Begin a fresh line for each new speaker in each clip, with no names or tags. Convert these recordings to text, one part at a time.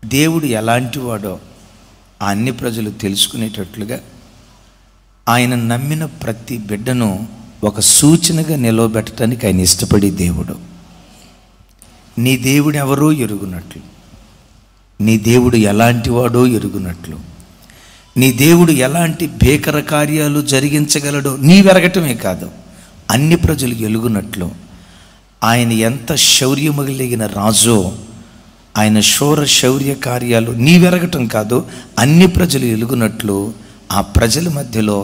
దేవుడు ఎలాంటి వాడో ఆ అన్ని ప్రజలు తెలుసుకునేటట్లుగా ఆయన నమ్మిన ప్రతి బిడ్డను ఒక సూచనగా నిలవబెట్టడానికి ఆయన ఇష్టపడే దేవుడు. నీ దేవుడు ఎవరో ఎరుగునట్లు, నీ దేవుడు ఎలాంటి వాడో ఎరుగునట్లు, నీ దేవుడు ఎలాంటి భీకర కార్యాలు జరిగించగలడో నీవెరగటమే కాదు, అన్ని ప్రజలు ఎలుగునట్లు ఆయన ఎంత శౌర్యము కలిగిన రాజో, ఆయన శౌర శౌర్య కార్యాలు నీవెరగటం కాదు, అన్ని ప్రజలు ఎలుగునట్లు ఆ ప్రజల మధ్యలో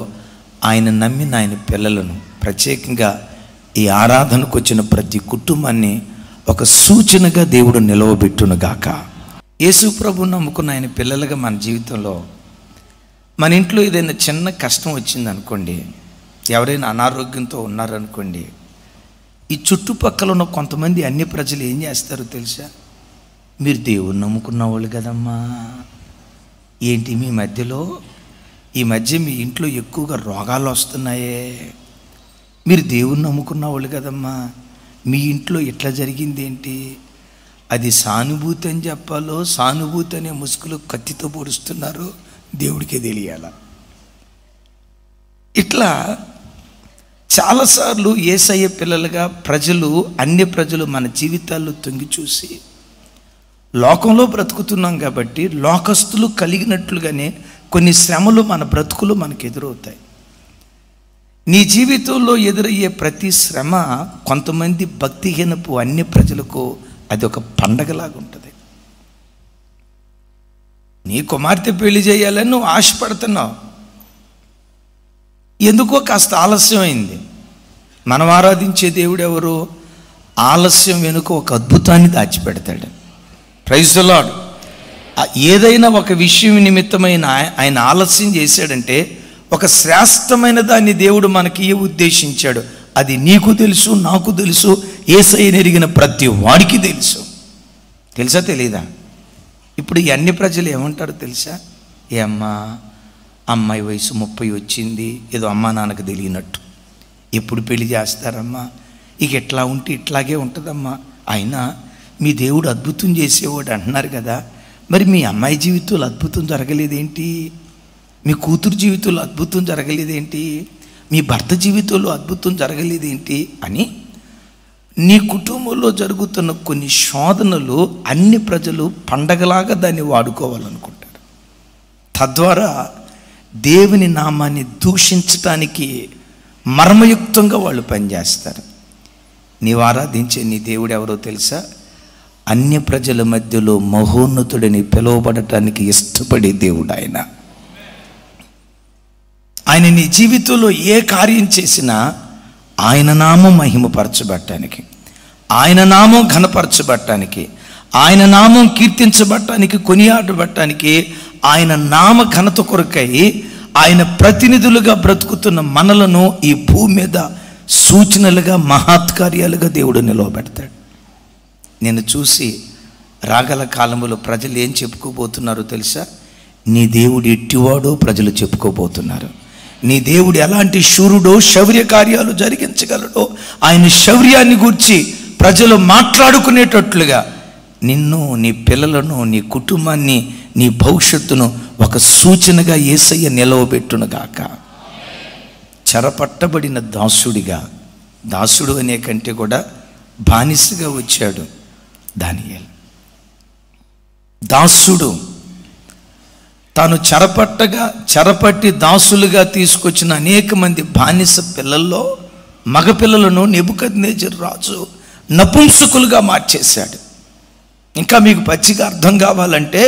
ఆయన నమ్మిన ఆయన పిల్లలను, ప్రత్యేకంగా ఈ ఆరాధనకు వచ్చిన ప్రతి కుటుంబాన్ని ఒక సూచనగా దేవుడు నిలవబెట్టునుగాక. యేసు ప్రభు నమ్ముకున్న ఆయన పిల్లలుగా మన జీవితంలో మన ఇంట్లో ఏదైనా చిన్న కష్టం వచ్చింది అనుకోండి, ఎవరైనా అనారోగ్యంతో ఉన్నారనుకోండి, ఈ చుట్టుపక్కల ఉన్న కొంతమంది అన్ని ప్రజలు ఏం చేస్తారో తెలుసా? మీరు దేవుణ్ణి నమ్ముకున్న వాళ్ళు కదమ్మా, ఏంటి ఈ మధ్య మీ ఇంట్లో ఎక్కువగా రోగాలు వస్తున్నాయే, మీరు దేవుణ్ణి నమ్ముకున్న వాళ్ళు కదమ్మా, మీ ఇంట్లో ఇట్లా జరిగింది ఏంటి? అది సానుభూతి అని చెప్పాలో, సానుభూతి అనే ముసుగులో కత్తితో పొడుస్తున్నారు, దేవుడికే తెలియాల. ఇట్లా చాలాసార్లు యేసయ్య పిల్లలుగా అన్ని ప్రజలు మన జీవితాల్లో తొంగి చూసి, లోకంలో బ్రతుకుతున్నాం కాబట్టి లోకస్తులు కలిగినట్లుగానే కొన్ని శ్రమలు మన బ్రతుకులు మనకు ఎదురవుతాయి. నీ జీవితంలో ఎదురయ్యే ప్రతి శ్రమ కొంతమంది భక్తిహీనపు అన్ని ప్రజలకు అది ఒక పండగలాగా ఉంటుంది. నీ కుమార్తె పెళ్లి చేయాలని నువ్వు ఆశపడుతున్నావు, ఎందుకో కాస్త ఆలస్యం అయింది. మనం ఆరాధించే దేవుడు ఎవరు? ఆలస్యం వెనుక ఒక అద్భుతాన్ని దాచిపెడతాడు. Praise the lord. ఏదైనా ఒక విషయం నిమిత్తమైన ఆయన ఆలస్యం చేశాడంటే ఒక శ్రేష్టమైన దాన్ని దేవుడు మనకి ఉద్దేశించాడు. అది నీకు తెలుసు, నాకు తెలుసు, యేసయ్యను ఎరిగిన ప్రతి వాడికి తెలుసు. తెలుసా తెలీదా? ఇప్పుడు ఈ అన్ని ప్రజలు ఏమంటారు తెలుసా? అమ్మా, అమ్మాయి వయసు 30 వచ్చింది, ఏదో అమ్మా నాన్నకు తెలియనట్టు. ఎప్పుడు పెళ్లి చేస్తారమ్మా? ఇక ఎట్లా ఉంటే ఇట్లాగే ఉంటుందమ్మా. అయినా మీ దేవుడు అద్భుతం చేసేవాడు అంటున్నారు కదా, మరి మీ అమ్మాయి జీవితంలో అద్భుతం జరగలేదేంటి? మీ కూతురు జీవితంలో అద్భుతం జరగలేదేంటి? మీ భర్త జీవితంలో అద్భుతం జరగలేదేంటి అని నీ కుటుంబంలో జరుగుతున్న కొన్ని శోధనలు అన్ని ప్రజలు పండగలాగా దాన్ని వాడుకోవాలనుకుంటారు. తద్వారా దేవుని నామాన్ని దూషించటానికి మర్మయుక్తంగా వాళ్ళు పనిచేస్తారు. నీవు ఆరాధించే నీ దేవుడు ఎవరో తెలుసా? అన్య ప్రజల మధ్యలో మహోన్నతుడిని పిలువబడటానికి ఇష్టపడే దేవుడు ఆయన. ఆయన నీ జీవితంలో ఏ కార్యం చేసినా ఆయన నామం మహిమపరచబడటానికి, ఆయన నామం ఘనపరచబడటానికి, ఆయన నామం కీర్తించబడటానికి, కొనియాడబడటానికి, ఆయన నామ ఘనత కొరకై ఆయన ప్రతినిధులుగా బ్రతుకుతున్న మనలను ఈ భూమి మీద సూచనలుగా, మహత్కార్యాలుగా దేవుడు నిలవబెడతాడు. నేను చూసి రాగల కాలంలో ప్రజలు ఏం చెప్పుకోబోతున్నారో తెలుసా? నీ దేవుడు ఎట్టివాడో ప్రజలు చెప్పుకోబోతున్నారు. నీ దేవుడు ఎలాంటి శూరుడో, శౌర్య కార్యాలు జరిగించగలడో, ఆయన శౌర్యాన్ని గూర్చి ప్రజలు మాట్లాడుకునేటట్లుగా నిన్ను, నీ పిల్లలను, నీ కుటుంబాన్ని, నీ భవిష్యత్తును ఒక సూచనగా యేసయ్య నిలవబెట్టునుగాక. చెరపట్టబడిన దాసుడిగా, దాసుడు అనే కంటే కూడా బానిసగా వచ్చాడు దానియేలు. దాసుడు తాను చెరపట్టి దాసులుగా తీసుకొచ్చిన అనేక మంది బానిస పిల్లల్లో మగపిల్లలను నెబుకద్నెజరు రాజు నపుంసకులుగా మార్చేశాడు. ఇంకా మీకు పచ్చిగా అర్థం కావాలంటే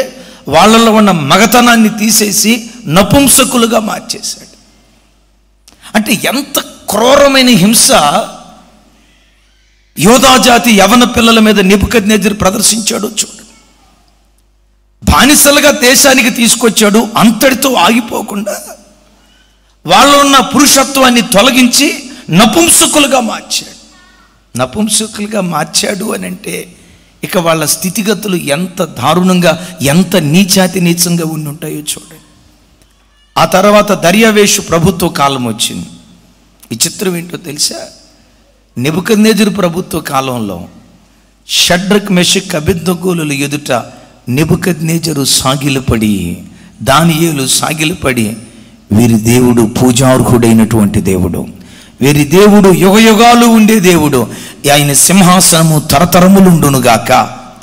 వాళ్ళలో ఉన్న మగతనాన్ని తీసేసి నపుంసకులుగా మార్చేశాడు. అంటే ఎంత క్రూరమైన హింస యోధాజాతి యవన పిల్లల మీద నెబుకద్నెజరు ప్రదర్శించాడో చూడు. బానిసలుగా దేశానికి తీసుకొచ్చాడు, అంతటితో ఆగిపోకుండా వాళ్ళలో ఉన్న పురుషత్వాన్ని తొలగించి నపుంసకులుగా మార్చాడు. నపుంసకులుగా మార్చాడు అని అంటే ఇక వాళ్ళ స్థితిగతులు ఎంత దారుణంగా, ఎంత నీచాతినీచంగా ఉండి ఉంటాయో చూడండి. ఆ తర్వాత దర్యావేషు ప్రభుత్వ కాలం వచ్చింది. ఈ చిత్రం ఏంటో తెలుసా? నెబుకద్నెజరు ప్రభుత్వ కాలంలో షడ్రక్, మెషక్, అబేద్నెగోల ఎదుట నెబుకద్నెజరు సాగిలపడి, దానియేలు సాగిలపడి, వీరి దేవుడు పూజార్హుడైనటువంటి దేవుడు, వీరి దేవుడు యుగయుగాలు ఉండే దేవుడు, ఆయన సింహాసనము తరతరములుండునుగాక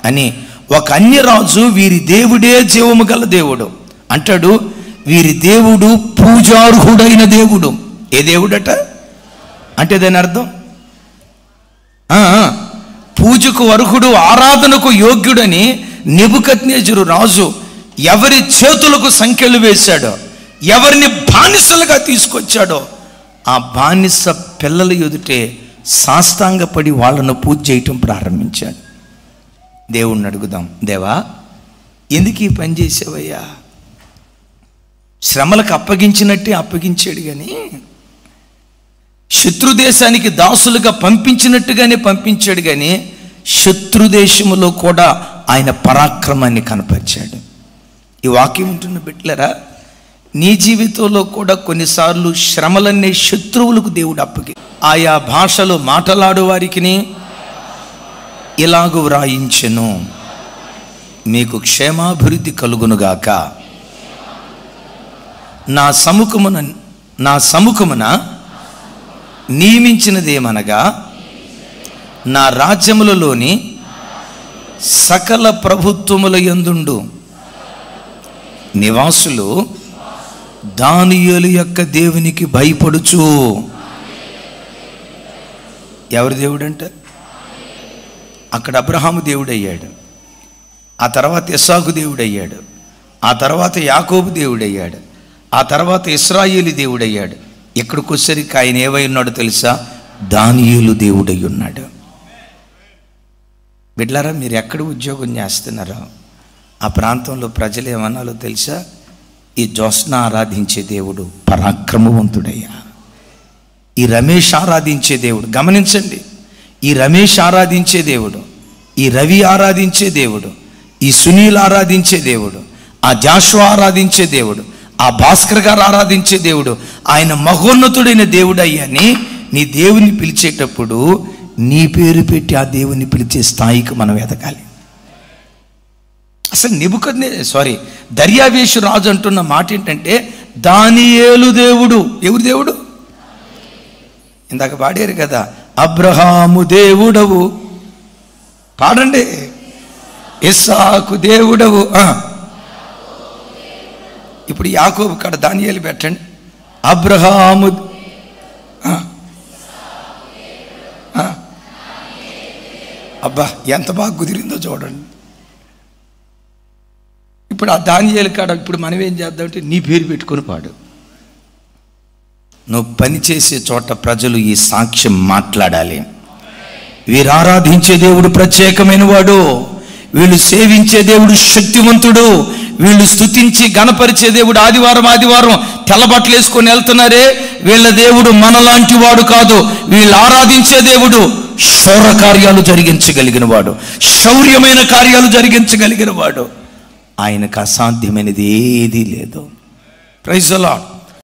అని ఒక అన్యరాజు వీరి దేవుడే జీవము గల దేవుడు అంటాడు. వీరి దేవుడు పూజార్హుడైన దేవుడు. ఏ దేవుడట అంటే దాని అర్థం పూజకు అర్హుడు, ఆరాధనకు యోగ్యుడని నెబుకద్నెజరు రాజు ఎవరి చేతులకు సంఖ్యలు వేశాడో, ఎవరిని బానిసలుగా తీసుకొచ్చాడో ఆ బానిస పిల్లల ఎదుటే సాష్టాంగపడి వాళ్ళను పూజ చేయటం ప్రారంభించాడు. దేవుణ్ణి అడుగుదాం, దేవా ఎందుకు ఈ పని చేసావయ్యా? శ్రమలకు అప్పగించినట్టే అప్పగించాడు, కానీ శత్రుదేశానికి దాసులుగా పంపించినట్టుగానే పంపించాడు, కానీ శత్రుదేశములో కూడా ఆయన పరాక్రమాన్ని కనపరిచాడు. ఈ వాక్యం వింటున్న బిడ్డలారా, నీ జీవితంలో కూడా కొన్నిసార్లు శ్రమలనే శత్రువులకు దేవుడు అప్పగి ఆయా భాషలో మాట్లాడు వారికి ఇలాగూ వ్రాయించెను, మీకు క్షేమాభివృద్ధి కలుగునుగాక, నా సముఖమున నియమించినదేమనగా నా రాజ్యములలోని సకల ప్రభుత్వముల యందుండు నివాసులు దానియేలు యొక్క దేవునికి భయపడుచు. ఎవరి దేవుడు అంట? అక్కడ అబ్రహాము దేవుడయ్యాడు, ఆ తర్వాత ఇస్సాకు దేవుడయ్యాడు, ఆ తర్వాత యాకోబు దేవుడయ్యాడు, ఆ తర్వాత ఇశ్రాయేలు దేవుడయ్యాడు. ఇక్కడికి వచ్చేసరికి ఆయన ఏవై ఉన్నాడో తెలుసా? దానియేలు దేవుడై ఉన్నాడు. బిడ్లారా, మీరు ఎక్కడ ఉద్యోగం చేస్తున్నారో ఆ ప్రాంతంలో ప్రజలు ఏమన్నాలో తెలుసా? ఈ జ్యోత్స్న ఆరాధించే దేవుడు పరాక్రమవంతుడయ్యా, ఈ రమేష్ ఆరాధించే దేవుడు, గమనించండి, ఈ రమేష్ ఆరాధించే దేవుడు, ఈ రవి ఆరాధించే దేవుడు, ఈ సునీల్ ఆరాధించే దేవుడు, ఆ జాషువా ఆరాధించే దేవుడు, ఆ భాస్కర్ గారు ఆరాధించే దేవుడు, ఆయన మహోన్నతుడైన దేవుడు అయ్యాని నీ దేవుని పిలిచేటప్పుడు నీ పేరు పెట్టి ఆ దేవుని పిలిచే స్థాయికి మనం ఎదగాలి. అసలు దర్యావేషు రాజు అంటున్న మాట ఏంటంటే దానియేలు దేవుడు. ఎవరు దేవుడు? ఇందాక పాడారు కదా, అబ్రహాము దేవుడవు, పాడండి, ఇస్సాకు దేవుడవు. ఇప్పుడు యాకోబు కాడ దానియేలు పెట్టండి, అబ్రహాము. అబ్బా ఎంత బాగా కుదిరిందో చూడండి. ఇప్పుడు ఆ దానియేలు కాడ ఇప్పుడు మనం ఏం చేద్దామంటే నీ పేరు పెట్టుకొని పాడు. నువ్వు పనిచేసే చోట ప్రజలు ఈ సాక్ష్యం మాట్లాడాలి. వీరు ఆరాధించే దేవుడు ప్రత్యేకమైన వాడు, వీళ్ళు సేవించే దేవుడు శక్తివంతుడు, వీళ్ళు స్తుతించి గణపరిచే దేవుడు ఆదివారం తెల్లబట్టలు వేసుకొని వెళ్తున్నారే, వీళ్ళ దేవుడు మనలాంటి వాడు కాదు. వీళ్ళు ఆరాధించే దేవుడు శౌర్య కార్యాలు జరిగించగలిగిన వాడు, శౌర్యమైన కార్యాలు జరిగించగలిగిన వాడు. ఆయనకు అసాధ్యమైనది ఏదీ లేదు. Praise the lord.